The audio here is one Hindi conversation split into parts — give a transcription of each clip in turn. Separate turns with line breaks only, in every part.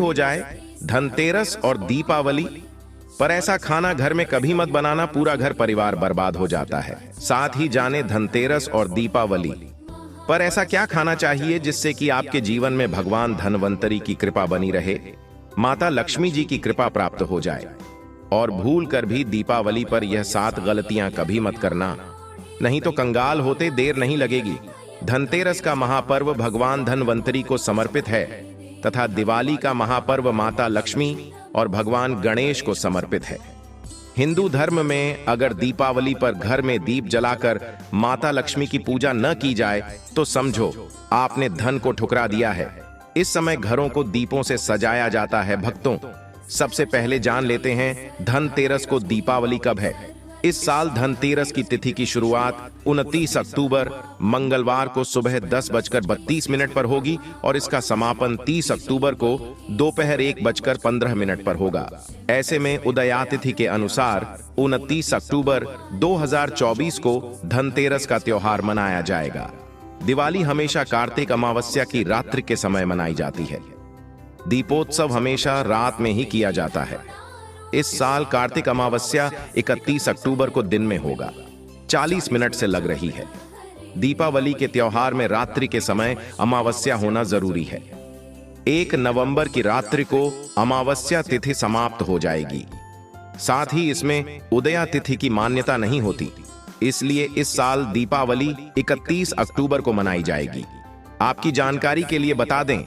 हो जाए धनतेरस और दीपावली पर ऐसा खाना घर में कभी मत बनाना, पूरा घर परिवार बर्बाद हो जाता है। साथ ही जाने धनतेरस और दीपावली पर ऐसा क्या खाना चाहिए जिससे कि आपके जीवन में भगवान धनवंतरी की कृपा बनी रहे, माता लक्ष्मी जी की कृपा प्राप्त हो जाए। और भूल कर भी दीपावली पर यह 7 गलतियां कभी मत करना, नहीं तो कंगाल होते देर नहीं लगेगी। धनतेरस का महापर्व भगवान धनवंतरी को समर्पित है तथा दिवाली का महापर्व माता लक्ष्मी और भगवान गणेश को समर्पित है। हिंदू धर्म में अगर दीपावली पर घर में दीप जलाकर माता लक्ष्मी की पूजा न की जाए तो समझो आपने धन को ठुकरा दिया है। इस समय घरों को दीपों से सजाया जाता है। भक्तों, सबसे पहले जान लेते हैं धनतेरस को दीपावली कब है। इस साल धनतेरस की तिथि की शुरुआत 29 अक्टूबर मंगलवार को सुबह 10:32 पर होगी और इसका समापन 30 अक्टूबर को दोपहर 1:15 पर होगा। ऐसे में उदयातिथि के अनुसार 29 अक्टूबर 2024 को धनतेरस का त्योहार मनाया जाएगा। दिवाली हमेशा कार्तिक अमावस्या की रात्रि के समय मनाई जाती है। दीपोत्सव हमेशा रात में ही किया जाता है। इस साल कार्तिक अमावस्या 31 अक्टूबर को दिन में होगा, 40 मिनट से लग रही है। दीपावली के त्योहार में रात्रि के समय अमावस्या होना जरूरी है। 1 नवंबर की रात्रि को अमावस्या तिथि समाप्त हो जाएगी। साथ ही इसमें उदया तिथि की मान्यता नहीं होती, इसलिए इस साल दीपावली 31 अक्टूबर को मनाई जाएगी। आपकी जानकारी के लिए बता दें,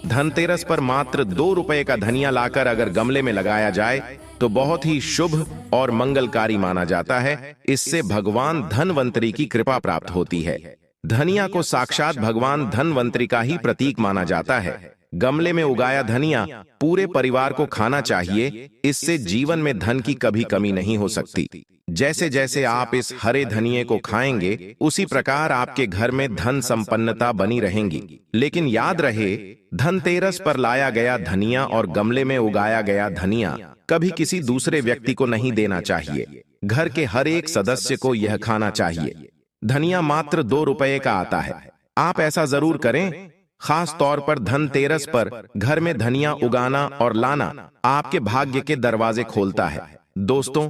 धनतेरस पर मात्र 2 रुपए का धनिया लाकर अगर गमले में लगाया जाए तो बहुत ही शुभ और मंगलकारी माना जाता है। इससे भगवान धनवंतरी की कृपा प्राप्त होती है। धनिया को साक्षात भगवान धनवंतरी का ही प्रतीक माना जाता है। गमले में उगाया धनिया पूरे परिवार को खाना चाहिए, इससे जीवन में धन की कभी कमी नहीं हो सकती। जैसे जैसे आप इस हरे धनिये को खाएंगे उसी प्रकार आपके घर में धन संपन्नता बनी रहेंगी। लेकिन याद रहे, धनतेरस पर लाया गया धनिया और गमले में उगाया गया धनिया कभी किसी दूसरे व्यक्ति को नहीं देना चाहिए। घर के हर एक सदस्य को यह खाना चाहिए। धनिया मात्र 2 रुपए का आता है। आप ऐसा जरूर करें। खास तौर पर धनतेरस पर घर में धनिया उगाना और लाना आपके भाग्य के दरवाजे खोलता है। दोस्तों,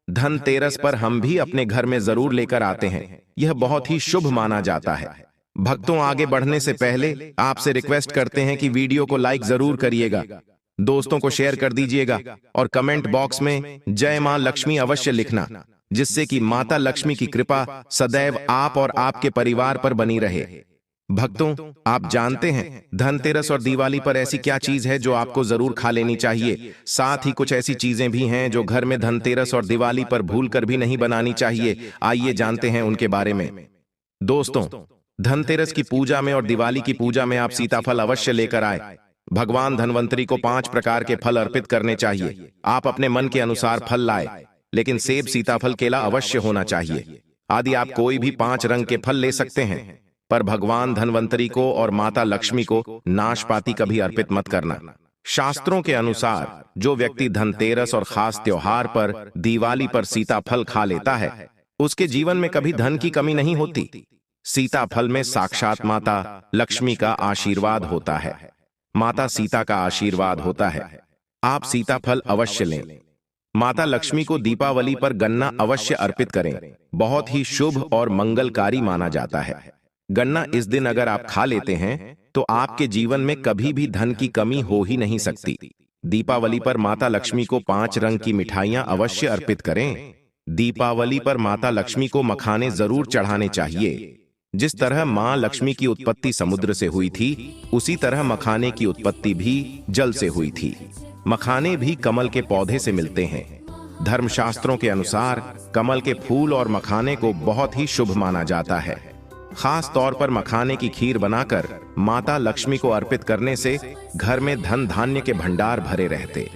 धनतेरस पर हम भी अपने घर में जरूर लेकर आते हैं। यह बहुत ही शुभ माना जाता है। भक्तों, आगे बढ़ने से पहले आपसे रिक्वेस्ट करते हैं कि वीडियो को लाइक जरूर करिएगा, दोस्तों को शेयर कर दीजिएगा और कमेंट बॉक्स में जय मां लक्ष्मी अवश्य लिखना, जिससे कि माता लक्ष्मी की कृपा सदैव आप और आपके परिवार पर बनी रहे। भक्तों, आप जानते हैं धनतेरस और दिवाली पर ऐसी क्या चीज है जो आपको जरूर खा लेनी चाहिए। साथ ही कुछ ऐसी चीजें भी हैं जो घर में धनतेरस और दिवाली पर भूलकर भी नहीं बनानी चाहिए। आइए जानते हैं उनके बारे में। दोस्तों, धनतेरस की पूजा में और दिवाली की पूजा में आप सीताफल अवश्य लेकर आए। भगवान धनवंतरी को 5 प्रकार के फल अर्पित करने चाहिए। आप अपने मन के अनुसार फल लाए, लेकिन सेब, सीताफल, केला अवश्य होना चाहिए। आदि आप कोई भी 5 रंग के फल ले सकते हैं, पर भगवान धनवंतरी को और माता लक्ष्मी को नाशपाती कभी अर्पित मत करना। शास्त्रों के अनुसार जो व्यक्ति धनतेरस और खास त्योहार पर दिवाली पर सीताफल खा लेता है उसके जीवन में कभी धन की कमी नहीं होती। सीताफल में साक्षात माता लक्ष्मी का आशीर्वाद होता है। माता सीता का आशीर्वाद होता है। आप सीताफल अवश्य लें। माता लक्ष्मी को दीपावली पर गन्ना अवश्य अर्पित करें। बहुत ही शुभ और मंगलकारी माना जाता है। गन्ना इस दिन अगर आप खा लेते हैं तो आपके जीवन में कभी भी धन की कमी हो ही नहीं सकती। दीपावली पर माता लक्ष्मी को 5 रंग की मिठाइयां अवश्य अर्पित करें। दीपावली पर माता लक्ष्मी को मखाने जरूर चढ़ाने चाहिए। जिस तरह मां लक्ष्मी की उत्पत्ति समुद्र से हुई थी, उसी तरह मखाने की उत्पत्ति भी जल से हुई थी। मखाने भी कमल के पौधे से मिलते हैं। धर्मशास्त्रों के अनुसार कमल के फूल और मखाने को बहुत ही शुभ माना जाता है। खास तौर पर मखाने की खीर बनाकर माता लक्ष्मी को अर्पित करने से घर में धन धान्य के भंडार भरे रहते।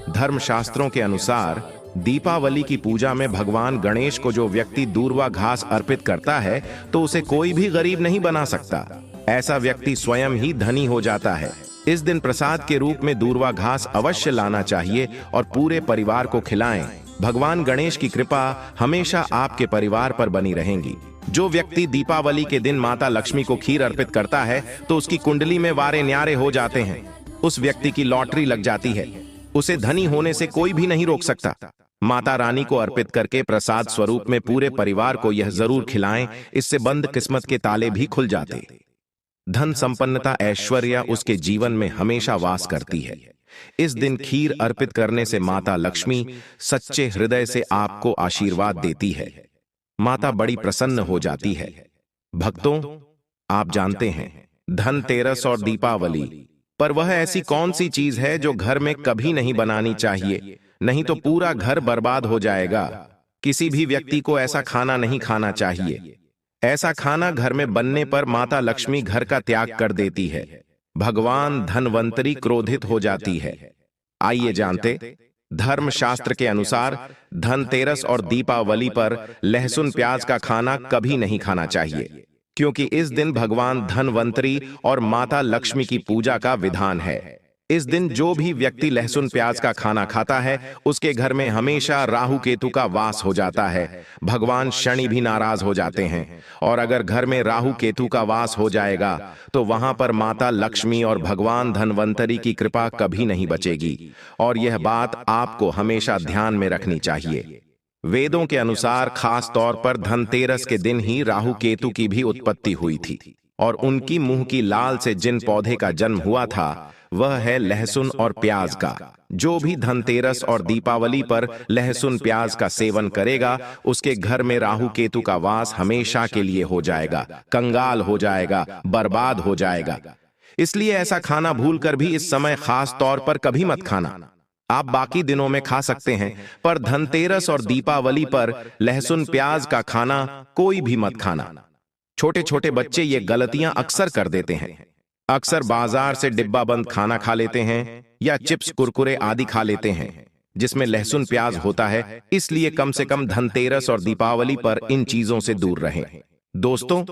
धर्मशास्त्रों के अनुसार दीपावली की पूजा में भगवान गणेश को जो व्यक्ति दूर्वा घास अर्पित करता है तो उसे कोई भी गरीब नहीं बना सकता। ऐसा व्यक्ति स्वयं ही धनी हो जाता है। इस दिन प्रसाद के रूप में दूर्वा घास अवश्य लाना चाहिए और पूरे परिवार को खिलाएं। भगवान गणेश की कृपा हमेशा आपके परिवार पर बनी रहेगी। जो व्यक्ति दीपावली के दिन माता लक्ष्मी को खीर अर्पित करता है तो उसकी कुंडली में वारे न्यारे हो जाते हैं। उस व्यक्ति की लॉटरी लग जाती है। उसे धनी होने से कोई भी नहीं रोक सकता। माता रानी को अर्पित करके प्रसाद स्वरूप में पूरे परिवार को यह जरूर खिलाएं, इससे बंद किस्मत के ताले भी खुल जाते। धन संपन्नता ऐश्वर्य उसके जीवन में हमेशा वास करती है। इस दिन खीर अर्पित करने से माता लक्ष्मी सच्चे हृदय से आपको आशीर्वाद देती है। माता बड़ी प्रसन्न हो जाती है। भक्तों, आप जानते हैं धनतेरस और दीपावली पर वह ऐसी कौन सी चीज है जो घर में कभी नहीं बनानी चाहिए, नहीं तो पूरा घर बर्बाद हो जाएगा। किसी भी व्यक्ति को ऐसा खाना नहीं खाना चाहिए। ऐसा खाना घर में बनने पर माता लक्ष्मी घर का त्याग कर देती है। भगवान धनवंतरी क्रोधित हो जाती है। आइए जानते, धर्मशास्त्र के अनुसार धनतेरस और दीपावली पर लहसुन प्याज का खाना कभी नहीं खाना चाहिए, क्योंकि इस दिन भगवान धनवंतरी और माता लक्ष्मी की पूजा का विधान है। इस दिन जो भी व्यक्ति लहसुन प्याज का खाना खाता है उसके घर में हमेशा राहु केतु का वास हो जाता है। भगवान शनि भी नाराज हो जाते हैं, और अगर घर में राहु केतु का वास हो जाएगा तो वहां पर माता लक्ष्मी और भगवान धनवंतरी की कृपा कभी नहीं बचेगी। और यह बात आपको हमेशा ध्यान में रखनी चाहिए। वेदों के अनुसार खास तौर पर धनतेरस के दिन ही राहु केतु की भी उत्पत्ति हुई थी, और उनकी मुंह की लाल से जिन पौधे का जन्म हुआ था वह है लहसुन और प्याज का। जो भी धनतेरस और दीपावली पर लहसुन प्याज का सेवन करेगा उसके घर में राहु केतु का वास हमेशा के लिए हो जाएगा, कंगाल हो जाएगा, बर्बाद हो जाएगा। इसलिए ऐसा खाना भूलकर भी इस समय खास तौर पर कभी मत खाना। आप बाकी दिनों में खा सकते हैं, पर धनतेरस और दीपावली पर लहसुन प्याज का खाना कोई भी मत खाना। छोटे छोटे बच्चे ये गलतियां अक्सर कर देते हैं। अक्सर बाजार से डिब्बा बंद खाना खा लेते हैं या चिप्स कुरकुरे आदि खा लेते हैं जिसमें लहसुन प्याज होता है। इसलिए कम से कम धनतेरस और दीपावली पर इन चीजों से दूर रहें। दोस्तों,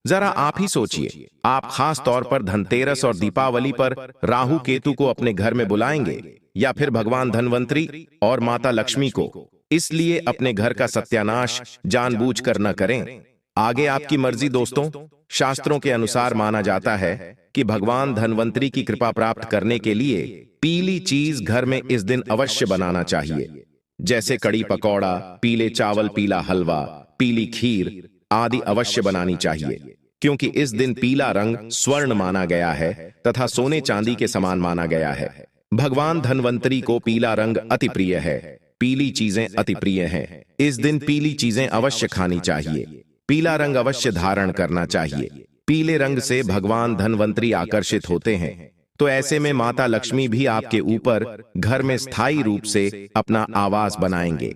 जरा आप ही सोचिए, आप खास तौर पर धनतेरस और दीपावली पर राहु केतु को अपने घर में बुलाएंगे या फिर भगवान धनवंतरी और माता लक्ष्मी को? इसलिए अपने घर का सत्यानाश जानबूझकर न करें। आगे आपकी मर्जी। दोस्तों, शास्त्रों के अनुसार माना जाता है कि भगवान धनवंतरी की कृपा प्राप्त करने के लिए पीली चीज घर में इस दिन अवश्य बनाना चाहिए, जैसे कड़ी पकौड़ा, पीले चावल, पीला हलवा, पीली खीर आदि अवश्य बनानी चाहिए, क्योंकि इस दिन पीला रंग स्वर्ण माना गया है तथा सोने चांदी के समान माना गया है। भगवान धनवंतरी को पीला रंग अति प्रिय है, पीली चीजें अति प्रिय हैं। इस दिन पीली चीजें अवश्य खानी चाहिए, पीला रंग अवश्य धारण करना चाहिए। पीले रंग से भगवान धनवंतरी आकर्षित होते हैं, तो ऐसे में माता लक्ष्मी भी आपके ऊपर घर में स्थायी रूप से अपना आवास बनाएंगे।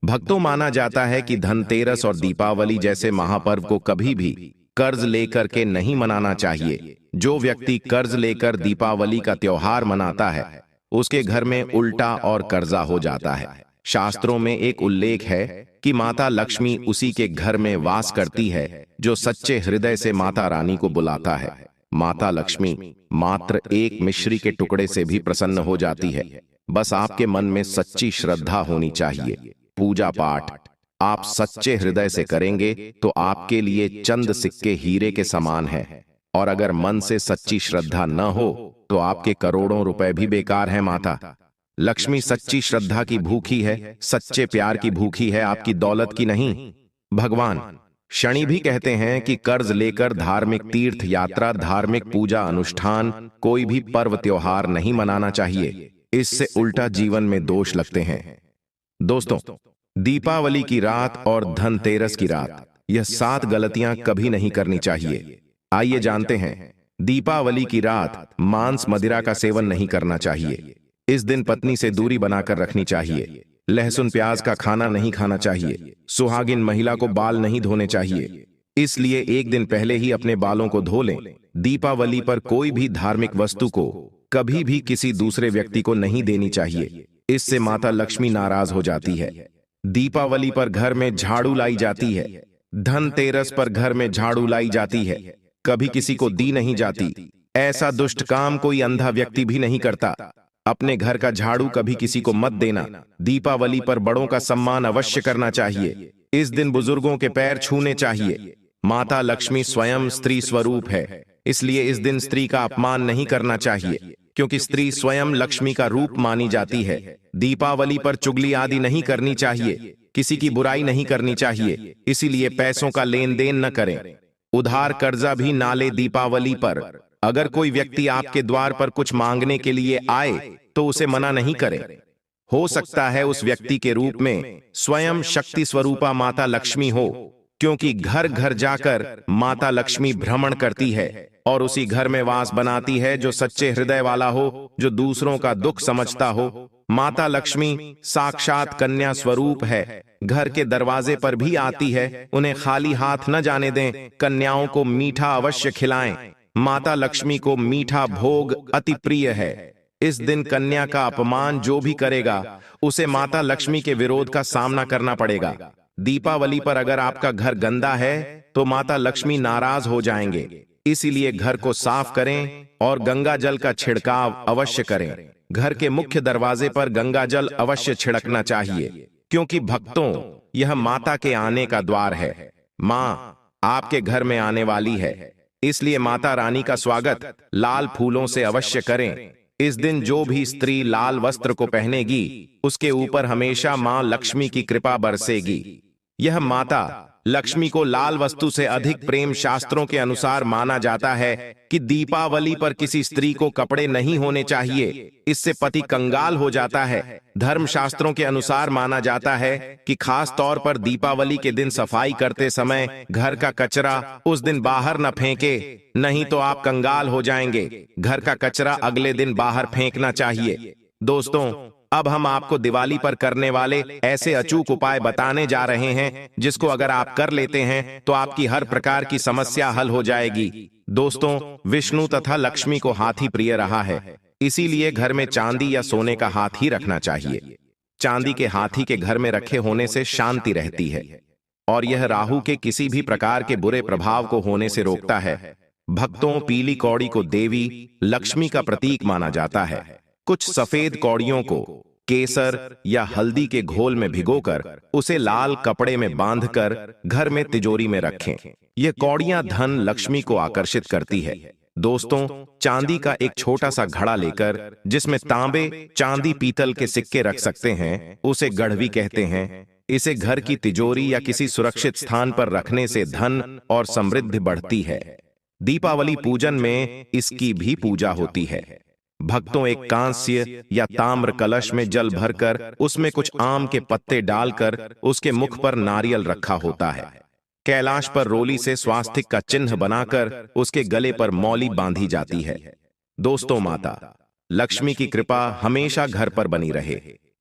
भक्तों, माना जाता है कि धनतेरस और दीपावली जैसे महापर्व को कभी भी कर्ज लेकर के नहीं मनाना चाहिए। जो व्यक्ति कर्ज लेकर दीपावली का त्योहार मनाता है उसके घर में उल्टा और कर्जा हो जाता है। शास्त्रों में एक उल्लेख है कि माता लक्ष्मी उसी के घर में वास करती है जो सच्चे हृदय से माता रानी को बुलाता है। माता लक्ष्मी मात्र एक मिश्री के टुकड़े से भी प्रसन्न हो जाती है। बस आपके मन में सच्ची श्रद्धा होनी चाहिए। पूजा पाठ आप सच्चे हृदय से करेंगे तो आपके लिए चंद सिक्के हीरे के समान है, और अगर मन से सच्ची श्रद्धा न हो तो आपके करोड़ों रुपए भी बेकार हैं। माता लक्ष्मी सच्ची श्रद्धा की भूखी है, सच्चे प्यार की भूखी है, आपकी दौलत की नहीं। भगवान शनि भी कहते हैं कि कर्ज लेकर धार्मिक तीर्थ यात्रा, धार्मिक पूजा अनुष्ठान, कोई भी पर्व त्योहार नहीं मनाना चाहिए। इससे उल्टा जीवन में दोष लगते हैं। दोस्तों, दीपावली की रात और धनतेरस की रात, यह 7 गलतियां कभी नहीं करनी चाहिए। आइए जानते हैं। दीपावली की रात मांस मदिरा का सेवन नहीं करना चाहिए। इस दिन पत्नी से दूरी बनाकर रखनी चाहिए। लहसुन प्याज का खाना नहीं खाना चाहिए। सुहागिन महिला को बाल नहीं धोने चाहिए, इसलिए एक दिन पहले ही अपने बालों को धो लें। दीपावली पर कोई भी धार्मिक वस्तु को कभी भी किसी दूसरे व्यक्ति को नहीं देनी चाहिए, इससे माता लक्ष्मी नाराज हो जाती है। दीपावली पर घर में झाड़ू लाई जाती है, धनतेरस पर घर में झाड़ू लाई जाती है, कभी किसी को दी नहीं जाती। ऐसा दुष्ट काम कोई अंधा व्यक्ति भी नहीं करता। अपने घर का झाड़ू कभी किसी को मत देना। दीपावली पर बड़ों का सम्मान अवश्य करना चाहिए। इस दिन बुजुर्गों के पैर छूने चाहिए। माता लक्ष्मी स्वयं स्त्री स्वरूप है, इसलिए इस दिन स्त्री का अपमान नहीं करना चाहिए। क्योंकि स्त्री स्वयं लक्ष्मी का रूप मानी जाती है। दीपावली पर चुगली आदि नहीं करनी चाहिए, किसी की बुराई नहीं करनी चाहिए, इसीलिए पैसों का लेन देन न करें। उधार कर्जा भी ना ले। दीपावली पर अगर कोई व्यक्ति आपके द्वार पर कुछ मांगने के लिए आए तो उसे मना नहीं करें। हो सकता है उस व्यक्ति के रूप में स्वयं शक्ति स्वरूपा माता लक्ष्मी हो, क्योंकि घर घर जाकर माता लक्ष्मी भ्रमण करती है और उसी घर में वास बनाती है जो सच्चे हृदय वाला हो, जो दूसरों का दुख समझता हो। माता लक्ष्मी साक्षात कन्या स्वरूप है, घर के दरवाजे पर भी आती है। उन्हें खाली हाथ न जाने दें, कन्याओं को मीठा अवश्य खिलाएं। माता लक्ष्मी को मीठा भोग अति प्रिय है। इस दिन कन्या का अपमान जो भी करेगा उसे माता लक्ष्मी के विरोध का सामना करना पड़ेगा। दीपावली पर अगर आपका घर गंदा है तो माता लक्ष्मी नाराज हो जाएंगे, इसीलिए घर को साफ करें और गंगा जल का छिड़काव अवश्य करें। घर के मुख्य दरवाजे पर गंगा जल अवश्य छिड़कना चाहिए, क्योंकि भक्तों यह माता के आने का द्वार है। माँ आपके घर में आने वाली है, इसलिए माता रानी का स्वागत लाल फूलों से अवश्य करें। इस दिन जो भी स्त्री लाल वस्त्र को पहनेगी उसके ऊपर हमेशा मां लक्ष्मी की कृपा बरसेगी। यह माता लक्ष्मी को लाल वस्तु से अधिक प्रेम शास्त्रों के अनुसार माना जाता है कि दीपावली पर किसी स्त्री को कपड़े नहीं होने चाहिए, इससे पति कंगाल हो जाता है। धर्म शास्त्रों के अनुसार माना जाता है कि खास तौर पर दीपावली के दिन सफाई करते समय घर का कचरा उस दिन बाहर न फेंके, नहीं तो आप कंगाल हो जाएंगे। घर का कचरा अगले दिन बाहर फेंकना चाहिए। दोस्तों, अब हम आपको दिवाली पर करने वाले ऐसे अचूक उपाय बताने जा रहे हैं जिसको अगर आप कर लेते हैं तो आपकी हर प्रकार की समस्या हल हो जाएगी। दोस्तों, विष्णु तथा लक्ष्मी को हाथी प्रिय रहा है, इसीलिए घर में चांदी या सोने का हाथी रखना चाहिए। चांदी के हाथी के घर में रखे होने से शांति रहती है और यह राहु के किसी भी प्रकार के बुरे प्रभाव को होने से रोकता है। भक्तों, पीली कौड़ी को देवी लक्ष्मी का प्रतीक माना जाता है। कुछ सफेद कौड़ियों को केसर या हल्दी के घोल में भिगोकर उसे लाल कपड़े में बांधकर घर में तिजोरी में रखें। ये कौड़ियां धन लक्ष्मी को आकर्षित करती है। दोस्तों, चांदी का एक छोटा सा घड़ा लेकर जिसमें तांबे, चांदी, पीतल के सिक्के रख सकते हैं, उसे गढ़वी कहते हैं। इसे घर की तिजोरी या किसी सुरक्षित स्थान पर रखने से धन और समृद्धि बढ़ती है। दीपावली पूजन में इसकी भी पूजा होती है। भक्तों, एक कांस्य या ताम्र कलश में जल भरकर उसमें कुछ आम के पत्ते डालकर उसके मुख पर नारियल रखा होता है। कैलाश पर रोली से स्वास्तिक का चिन्ह बनाकर उसके गले पर मौली बांधी जाती है। दोस्तों, माता लक्ष्मी की कृपा हमेशा घर पर बनी रहे,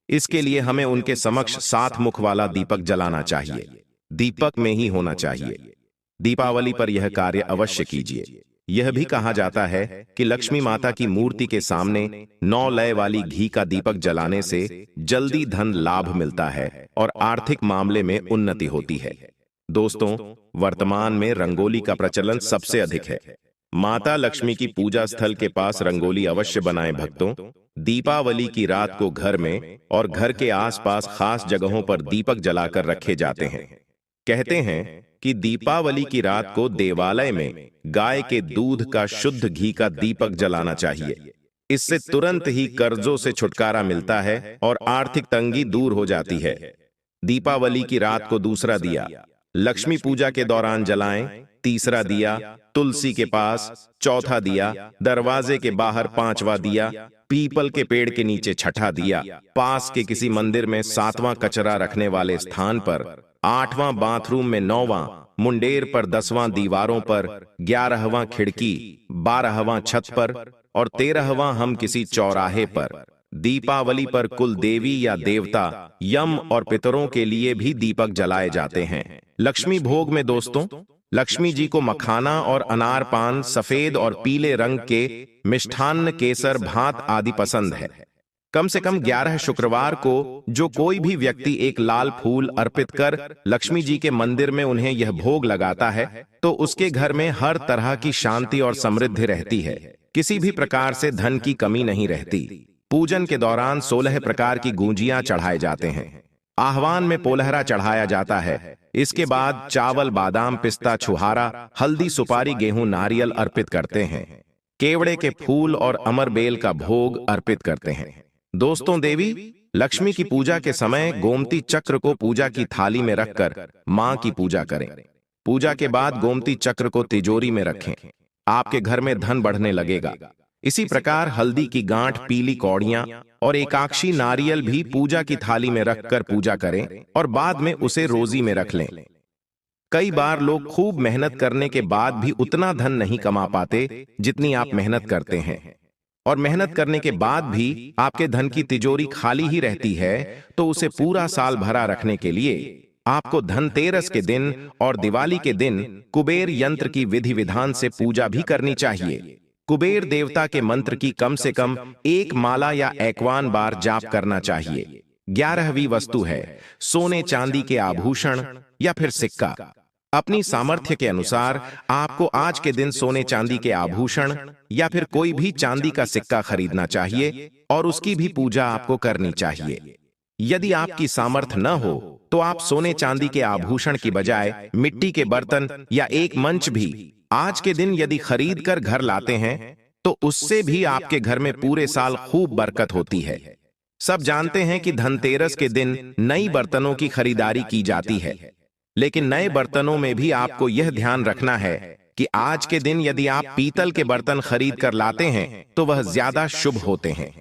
इसके लिए हमें उनके समक्ष 7 मुख वाला दीपक जलाना चाहिए। दीपक में ही होना चाहिए। दीपावली पर यह कार्य अवश्य कीजिए। यह भी कहा जाता है कि लक्ष्मी माता की मूर्ति के सामने 9 लय वाली घी का दीपक जलाने से जल्दी धन लाभ मिलता है और आर्थिक मामले में उन्नति होती है। दोस्तों, वर्तमान में रंगोली का प्रचलन सबसे अधिक है। माता लक्ष्मी की पूजा स्थल के पास रंगोली अवश्य बनाएं। भक्तों, दीपावली की रात को घर में और घर के आसपास खास जगहों पर दीपक जलाकर रखे जाते हैं। कहते हैं कि दीपावली की रात को देवालय में गाय के दूध का शुद्ध घी का दीपक जलाना चाहिए। इससे तुरंत ही कर्जों से छुटकारा मिलता है और आर्थिक तंगी दूर हो जाती है। दीपावली की रात को दूसरा दिया लक्ष्मी पूजा के दौरान जलाएं, तीसरा दिया तुलसी के पास, चौथा दिया दरवाजे के बाहर, 5वां दिया पीपल के पेड़ के नीचे, छठा दिया पास के किसी मंदिर में, 7वां कचरा रखने वाले स्थान पर, 8वां बाथरूम में, 9वां मुंडेर पर, 10वां दीवारों पर, 11वां खिड़की, 12वां छत पर और 13वां हम किसी चौराहे पर। दीपावली पर कुल देवी या देवता, यम और पितरों के लिए भी दीपक जलाए जाते हैं। लक्ष्मी भोग में दोस्तों, लक्ष्मी जी को मखाना और अनार पान, सफेद और पीले रंग के मिष्ठान्न, केसर, भात आदि पसंद है। कम से कम 11 शुक्रवार को जो कोई भी व्यक्ति एक लाल फूल अर्पित कर लक्ष्मी जी के मंदिर में उन्हें यह भोग लगाता है तो उसके घर में हर तरह की शांति और समृद्धि रहती है। किसी भी प्रकार से धन की कमी नहीं रहती। पूजन के दौरान 16 प्रकार की गूंजियां चढ़ाए जाते हैं। आह्वान में पोलहरा चढ़ाया जाता है। इसके बाद चावल, बादाम, पिस्ता, छुहारा, हल्दी, सुपारी, गेहूं, नारियल अर्पित करते हैं। केवड़े के फूल और अमरबेल का भोग अर्पित करते हैं। दोस्तों, देवी लक्ष्मी की पूजा के समय गोमती चक्र को पूजा की थाली में रखकर मां की पूजा करें। पूजा के बाद गोमती चक्र को तिजोरी में रखें। आपके घर में धन बढ़ने लगेगा। इसी प्रकार हल्दी की गांठ, पीली कौड़ियां और एकाक्षी नारियल भी पूजा की थाली में रखकर पूजा करें और बाद में उसे रोजी में रख लें। कई बार लोग खूब मेहनत करने के बाद भी उतना धन नहीं कमा पाते जितनी आप मेहनत करते हैं, और मेहनत करने के बाद भी आपके धन की तिजोरी खाली ही रहती है, तो उसे पूरा साल भरा रखने के लिए आपको धनतेरस के दिन और दिवाली के दिन कुबेर यंत्र की विधि विधान से पूजा भी करनी चाहिए। कुबेर देवता के मंत्र की कम से कम 1 माला या 51 बार जाप करना चाहिए। 11वीं वस्तु है सोने चांदी के आभूषण या फिर सिक्का। अपनी सामर्थ्य के अनुसार आपको आज के दिन सोने चांदी के आभूषण या फिर कोई भी चांदी का सिक्का खरीदना चाहिए और उसकी भी पूजा आपको करनी चाहिए। यदि आपकी सामर्थ्य न हो तो आप सोने चांदी के आभूषण की बजाय मिट्टी के बर्तन या एक मंच भी आज के दिन यदि खरीद कर घर लाते हैं तो उससे भी आपके घर में पूरे साल खूब बरकत होती है। सब जानते हैं कि धनतेरस के दिन नई बर्तनों की खरीदारी की जाती है, लेकिन नए बर्तनों में भी आपको यह ध्यान रखना है कि आज के दिन यदि आप पीतल के बर्तन खरीद कर लाते हैं तो वह ज्यादा शुभ होते हैं।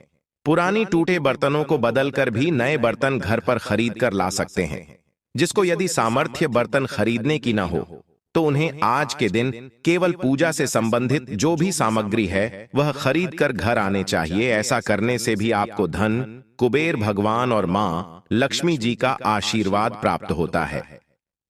पुरानी टूटे बर्तनों को बदलकर भी नए बर्तन घर पर खरीद कर ला सकते हैं। जिसको यदि सामर्थ्य बर्तन खरीदने की ना हो तो उन्हें आज के दिन केवल पूजा से संबंधित जो भी सामग्री है वह खरीद कर घर आने चाहिए। ऐसा करने से भी आपको धन, कुबेर भगवान और मां लक्ष्मी जी का आशीर्वाद प्राप्त होता है।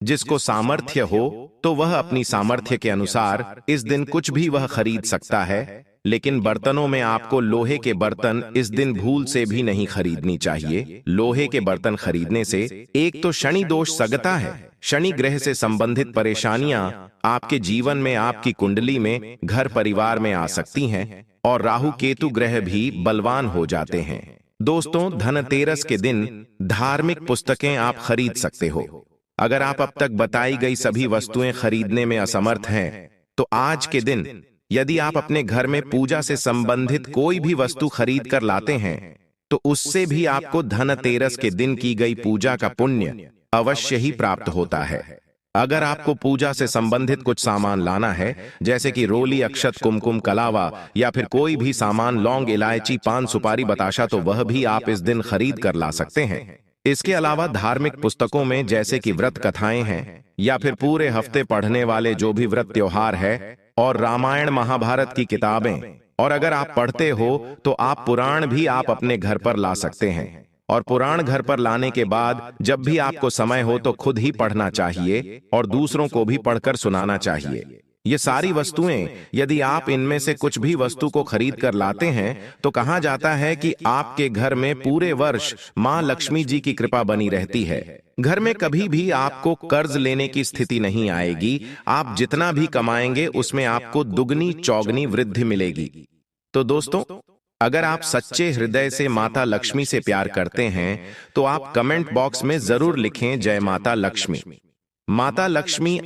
जिसको सामर्थ्य हो तो वह अपनी सामर्थ्य के अनुसार इस दिन कुछ भी वह खरीद सकता है, लेकिन बर्तनों में आपको लोहे के बर्तन इस दिन भूल से भी नहीं खरीदनी चाहिए। लोहे के बर्तन खरीदने से एक तो शनि दोष सगता है, शनि ग्रह से संबंधित परेशानियां आपके जीवन में, आपकी कुंडली में, घर परिवार में आ सकती हैं, और राहु केतु ग्रह भी बलवान हो जाते हैं। दोस्तों, धनतेरस के दिन धार्मिक पुस्तकें आप खरीद सकते हो। अगर आप अब तक बताई गई सभी वस्तुएं खरीदने में असमर्थ हैं तो आज के दिन यदि आप अपने घर में पूजा से संबंधित कोई भी वस्तु खरीद कर लाते हैं तो उससे भी आपको धनतेरस के दिन की गई पूजा का पुण्य अवश्य ही प्राप्त होता है। अगर आपको पूजा से संबंधित कुछ सामान लाना है, जैसे कि रोली, अक्षत, कुमकुम, कलावा या फिर कोई भी सामान, लौंग, इलायची, पान, सुपारी, बताशा, तो वह भी आप इस दिन खरीद कर ला सकते हैं। इसके अलावा धार्मिक पुस्तकों में जैसे कि व्रत कथाएं हैं या फिर पूरे हफ्ते पढ़ने वाले जो भी व्रत त्योहार है, और रामायण महाभारत की किताबें, और अगर आप पढ़ते हो तो आप पुराण भी आप अपने घर पर ला सकते हैं। और पुराण घर पर लाने के बाद जब भी आपको समय हो तो खुद ही पढ़ना चाहिए और दूसरों को भी पढ़कर सुनाना चाहिए। ये सारी वस्तुएं यदि आप इनमें से कुछ भी वस्तु को खरीद कर लाते हैं तो कहा जाता है कि आपके घर में पूरे वर्ष मां लक्ष्मी जी की कृपा बनी रहती है। घर में कभी भी आपको कर्ज लेने की स्थिति नहीं आएगी। आप जितना भी कमाएंगे उसमें आपको दुगनी चौगनी वृद्धि मिलेगी। तो दोस्तों, अगर आप सच्चे हृदय से माता लक्ष्मी से प्यार करते हैं तो आप कमेंट बॉक्स में जरूर लिखें जय माता लक्ष्मी। माता लक्ष्मी